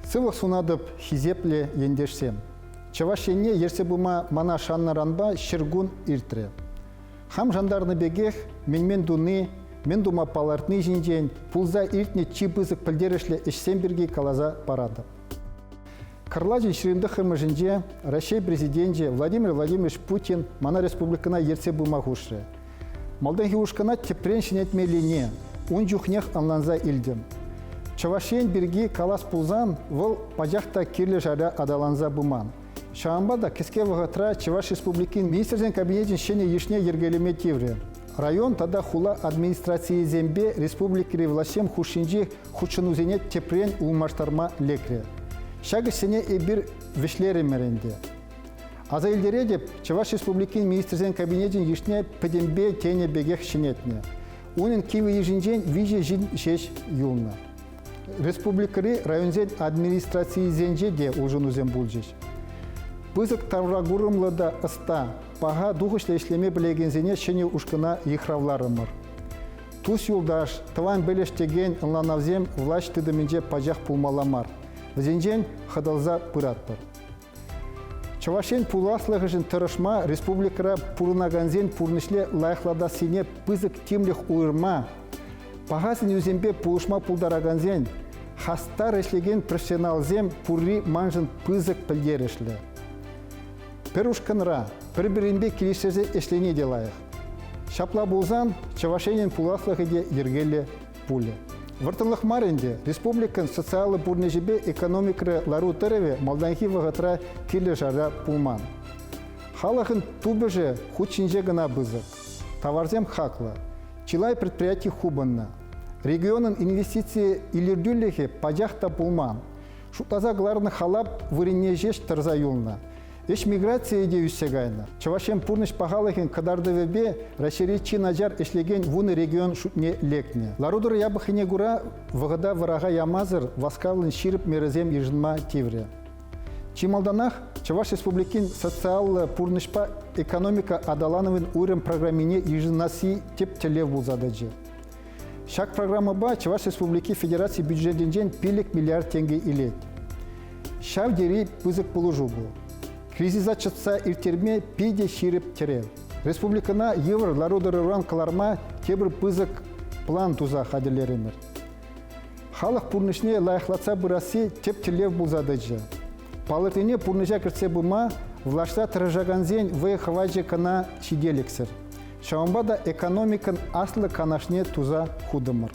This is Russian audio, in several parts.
Сывық сунадып хизепле ендешсем. Чавашенне ерсе бума мана шаннаранба шыргун иртре. Хам жандарны бегех мен дуны, мен дума палартны жинжен, пулза иртне чибызык пілдерішле ішсен бірге калаза парады. Карлажин шырынды хырмыжынже Россия президенте Владимир Владимирович Путин мана республикана ерсе бума хушры. Малдан хиушкана тепрен шинетмелине, он жухнех анланза илдім. Чавашен бірге калас пулзан выл пажақта кирлі жара адаланза буман. Шаамбада кеске вағытра Чаваш республикин министрзен кабинетін шене ешне ергелеме тевре. Район тада хула администрации зембе республикири власем хушинжи хучынузенет тепрен улмаштарма лекре. Шагы сене эбир вишлері меренде. Аза илдере деп Чаваш республикин министрзен кабинетін ешне педембе тене бегех шинетне. Унын киви ежинжен виже жин шеш юлна. Республикари районзен администрации зенже де улжынузен булжеш. Пызык таврагурымлыда ыста, пага духышлы ишлеме білегензене шене ушкына ихравларымыр. Тус юлдаш, тыван белештеген ынланавзем власть тыдымынже пажақ пулмаламар. Взенжен хадалза пыратпыр. Чавашен пуласлығыжын тырышма республикара пурынаганзен пурнышле лайықлада сене пызык темлих уырма, пағасын үзембе пулышма пулдараганзен, хастар ішлеген профессионалзем пурри манжын пызык пілдерішлі. Пір ушкынра, бір-бірінбе келесезе ішлене де лайық. Шапла болзан, Чавашенен пуласлығы де ергелі пулі. Вартынлық маренде республикан социалы пурнежебе экономикры лару тырыве малданхи вағытра келі жара пулман. Халықын тубыжы худшинже гына бызық. Таварзем хақлы. Чилай предприятий хубанна. Регионын инвестиции илердюллехе пажақта пулман. Шутаза гларны халап выренежеш тұрза юлна. Эш миграция иде үссегайна. Чавашен пурныш пағалығын кадарды вебе расширичи наджар эшлеген вуны регион шутне лекне. Ларудыр ябықыне гура вғыда вырага ямазыр васкалын ширып мерезем ежынма тевре. Чималданах Чаваш республикин социалы пурнышпа экономика адалановын урем программине ежынаси теп телев булзадыжы. Шак программы ба Чаваш республики федерации бюджетінжен пилік миллиард тенге илет. Шав дери пызык пулужугу. Кризис ачытса иртерме пиде ширip тере. Республикана евр ларудыры ран каларма тебір пызык план туза хадилеремер. Халық пурнышне лайықлатса бұрасы теп телев бұлзадыжы. Палытыне пурныжа кіртсе бұма влашта тырыжаганзен ве хваджи кана шиделексір. Шауамбада экономикан аслы канашне туза худымыр.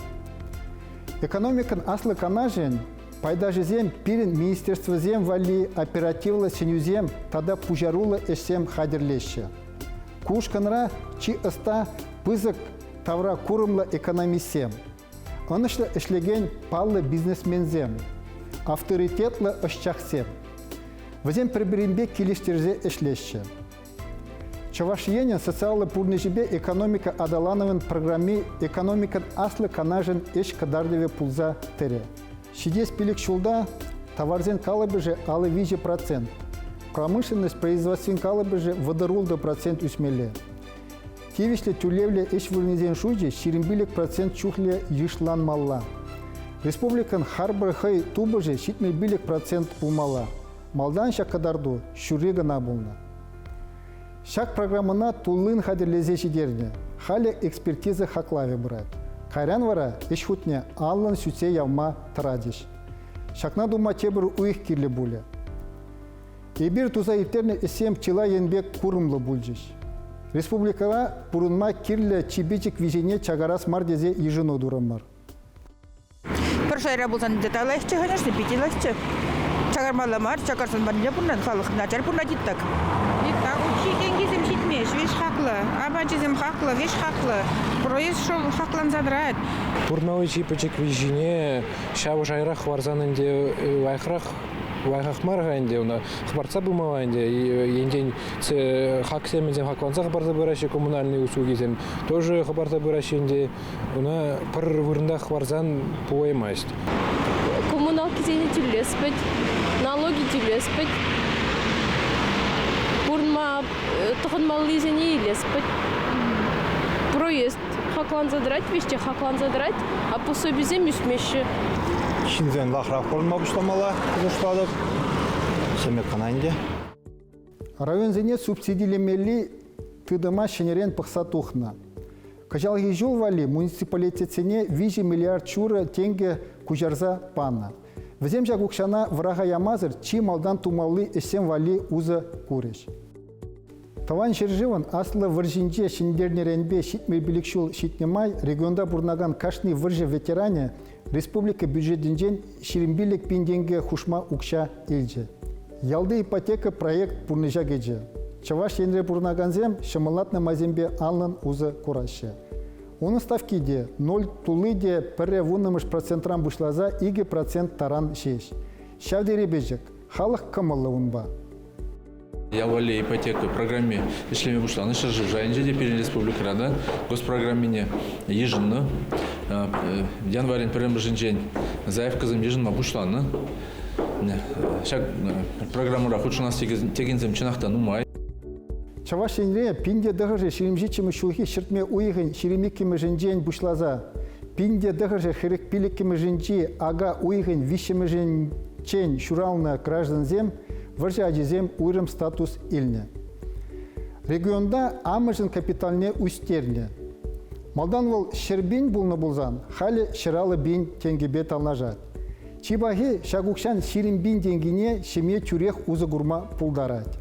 Экономикан аслы канажен пайдажы зем пирин министерство зем вали оперативла сенюзем тада пужарула эсем хадирлеші. Кушканра чи ыста пызык тавра курымла экономисем. Онышлы эшлеген паллы бизнесмензем. Авторитетлы ышчақсем. Вазем прибиринбе келештерзе эшлеші. Чавашиенен социалы пурнежебе экономика адалановын программе экономикан аслы канажын эш кадардеве пулза тере. Шидес пилик шулда товарзен калыбыжы алы 5%. Промышленность производствен калыбыжы водорулды процент үсмеле. Тевишле тюлевле эш вылнезен шуйджи ширимбилик процент чухле йышланмалла. Республикан харбыр хай тубыжы шитмей билик процент пулмала. Малдан шакадарду шурыга набулна. Шак программына тулын хадирлезе шидерне. Хали экспертиза хаклаве брат. Кайран вара эш хутне аллан сүтсе явма тарадиш. Шакна дума тебір уих кирлі буле. Эбир туза иртерне эсем чила енбек курымлы булжиш. Республикала пурынма кирлі чибичик вижене чагарас мардезе ежину дурамар. Першай работан деталайчы, конечно, пятилайчы. Чагармаламар, чагарсан барне пурнан халық начар пурна диттак. Диттак, учитенгизем шитмеш, веш хақлы, абачизем хақлы, веш хақлы. Проезд шол хақлан задрает. Пурнауи чипачек вижине, шау жайрах варзанынде вайхрах, вайхахмарга инде, уна хабарца бумава инде, ендень хаксемезем хакланца хабарца быращи коммунальные услугизем, тоже хабарца быращи инде, уна пар вырындах варзан пуаймасть. Коммуналки зене тюлеспеть, налоги тюлеспеть, пурнма тоханмалли зене илеспеть, проезд хаклан задрать, вещи хаклан задрать, а пособие зем үсмеши. Шинзен лахрах болма бушламала кызышладык. Семек кананде. Районзене субсидийлемели тыдыма шенерен пықса тухна. Кажалги жол вали муниципалитетсене 5 миллиард чура тенге кужарза пана. Взем жагукшана врага ямазыр чи малдан тумалли эсен вали уза куреш. Таван жерживан аслы выржинже шиндернеренбе шитмей биликшул шитнемай регионда бурнаган кашни вырже ветеране республика бюджетинжен ширимбилик пинденге хушма укша илже. Ялды ипотека проект бурныжа геже. Чаваш енре бурнаганзем шамалатна мазембе алын уза кураше. Оны ставкиде 0 тулыде пірі вунымыш процентран бушлаза 2% таран шеш. Шавдері бежек, халық кымылы унба. Я вали ипотека программе ишлеме бушланы шыржы жайынжы деперин республикада госпрограммине ежинны январин пірім жинжен заявказым ежинма бушланы. Шак программыра худшынас тегензем чынақтан умай. Чаваш енре пинде дығыржы ширимжичімі шулхи шыртме уйғын ширимеккімі жинжен бушлаза. Пинде дығыржы хырық пиліккімі жинжи ага уйғын вишімі жинчен шуралны гражданзем выржа ажизем уйрым статус илне. Регионда амыжын капиталне устерне. Малдан ол шербин булны булзан, хали шыралы бин тенгебе талнажат. Чибахи шагукшан ширим бин тенгине шеме чурех узы гурма пулдарат.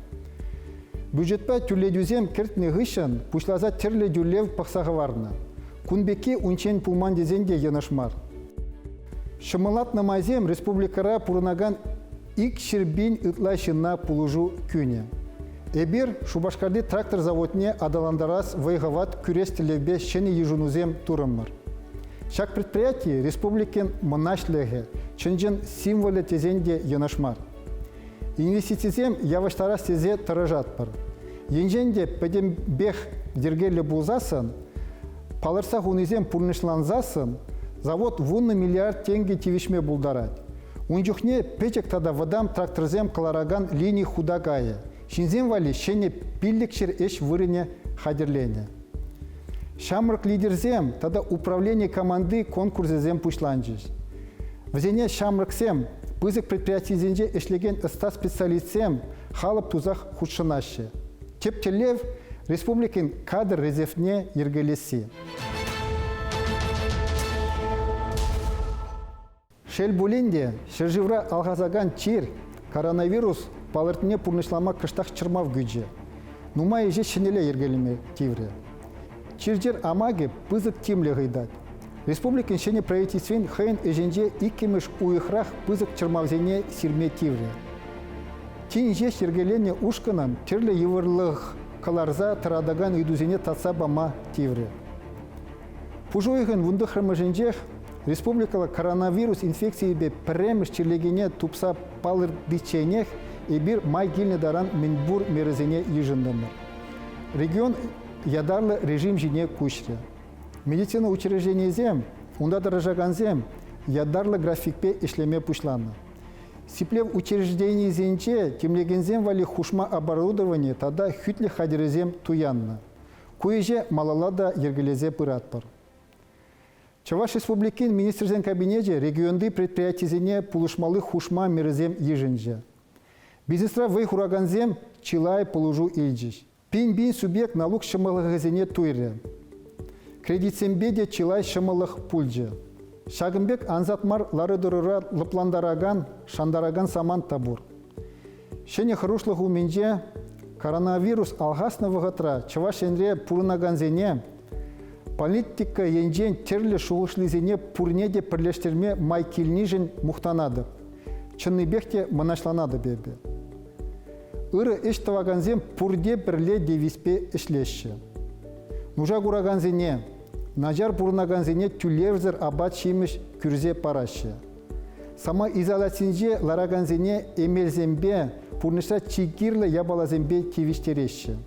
Бюджетпа түрледюзем кертне гышын пушлаза терле дюлев пақсағы варны. Кунбеке унчен пулман дезенде янышмар. Шымылат намазем республикара пурынаган ик шербин ытлайшына пулужу күне. Эбир Шубашкарды трактор заводне адаландарас вайгават күрестелевбе шені ежунузем турыммар. Шак предприятие республикен монашлеге чынжын символы тезенде янышмар. Инвестицизем яваштарас тезе таражатпар. Енженде пәдем бех дергелі булзасын, палырса хунызем пурнышланзасын, завод 1 миллиард тенге тивишме булдарат. Унжухне печек тада вадам тракторзем калараган линии худагая. Шинзем вали шене пилликшер эш вырыне хадерлене. Шамрак лидерзем тада управление команды конкурсезем пушланжиш. Взене шамраксем пызык предприятиезенже эшлеген ыста специалистсем халып тузах худшынашы. Тептелев республикин кадр резервне ергелеси. Шел буленде шыржывра алғазаган чир коронавирус палыртне пурнышлама кыштақ чырмав гүджі. Нума еже шынеле ергелеме тивре. Чиржер амаге пызык тимле гайдат. Республикин шене правительствен хайын эженже иккемеш уйхрах пызык чырмавзене сирме тивре. Тин же ергелене ушканам терле евырлых каларза тарадаган үйдузене татса бама тивре. Пужойгын вундыхрымыженжех республикала коронавирус инфекции бе премеш черлегене тупса палыр диченех и бир май гильне даран минбур мерезене ежіндамыр. Регион ядарлы режим жине кучре. Медицина учреждениезем, унда дорожаганзем, ядарлы графикпе ишлеме пушланы. Сиплев учреждениезенче темлегензем вали хушма оборудование тада хютле хадерезем туянны. Куеже малалада ергелезе пыратпар. Чаваш республикин министрзен кабинете регионды предприятизене пулышмалы хушма мерезем ежинже. Бизнесра вей хураганзем чилай полужу ильджиш. Пин-бин субъект налог шамалыгазене туйре. Кредитсембеде чилай шамалых пульджи. Шагымбек анзатмар ларыдырыра лыпландараган, шандараган саман табур. Шене хрушлых уменже коронавирус алгасны вагатра чаваш енре пурынаганзене политика енжен терлі шуғышлызене пурнеде пірлештерме майкелнижен мұқтанады. Чынныбекте мұнашланады бебе. Үрі іш таваганзем пурде бірле девиспе ішлеші. Нужа гураганзене, нажар пурнаганзене түлевзір абат шиміш күрзе парашы. Сама изоляцинже лараганзене эмелзембе пурныша чигирлы ябалазембе тивиштереші.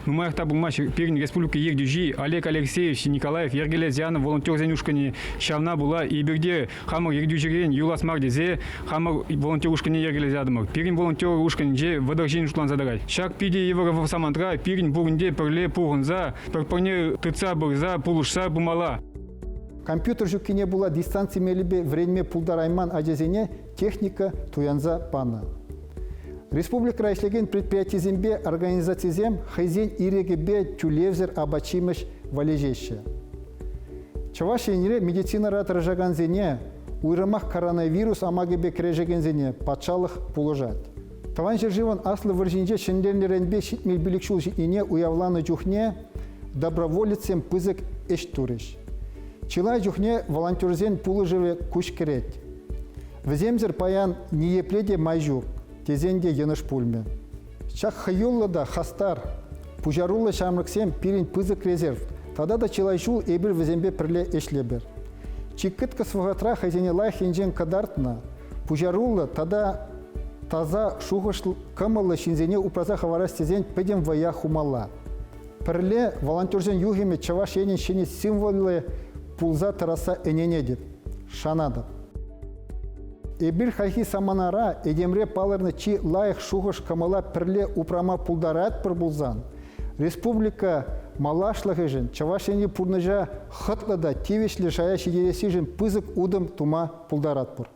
Нумаевта булмаш Пермь республика Ергдюжи, Олег Алексеевич Николаев Ергелезянов волонтер зенюшкани шавна була и бирде хамар Ергдюжирен Юласмар дезе хамар волонтер ушкани Ергелезядымар. Пермь волонтер ушкани же водоржин ушлан задарай. Шак пиди евро самантра Пермь бурунде перле пурунза перпорне тыца бурза пулушса бумала. компьютер жүккене була дистанция мелебе време пулдарайман ажезене техника туянза пана. Республика райшлеген предприятизембе организациязем хайзен ирегебе тюлевзер абачимыш валежеще. Чавашенере медицина ратражаган зене уйрамах коронавирус амагебе крежеген зене патшалық пулыжат. Таван жерживан аслы варжинже шендернеренбе шитмел биликшул житнине уявланы жухне доброволецем пызык эш турыш. Чилай жухне волонтерзен пулыжеве куш керет. Веземзер паян ниепледе майжук, тезенде еныш пульме. Чак хайолла да хастар, пужарулы шамрыксем пирин пызык резерв. Тада да чилайшул эбир везембе пірле эшлебер. Чиккытка свагатра хайзене лайх инжен кадартна, пужарулы тада таза шуғышл кымылы шинзене упраза хаварас тезен педем вая хумала. Пірле волонтерзен югеме чаваш енен шене символы пулза тараса эненедет, шанадып. Эбир хайхи саманара эдемре палырны чи лайық шуғыш кымыла пірле упрама пулдарат пір булзан. Республика малашлығы жын, чаваш ене пурныжа хытлыда тевешлі жая шедересі жын пызык удым тума пулдарат пыр.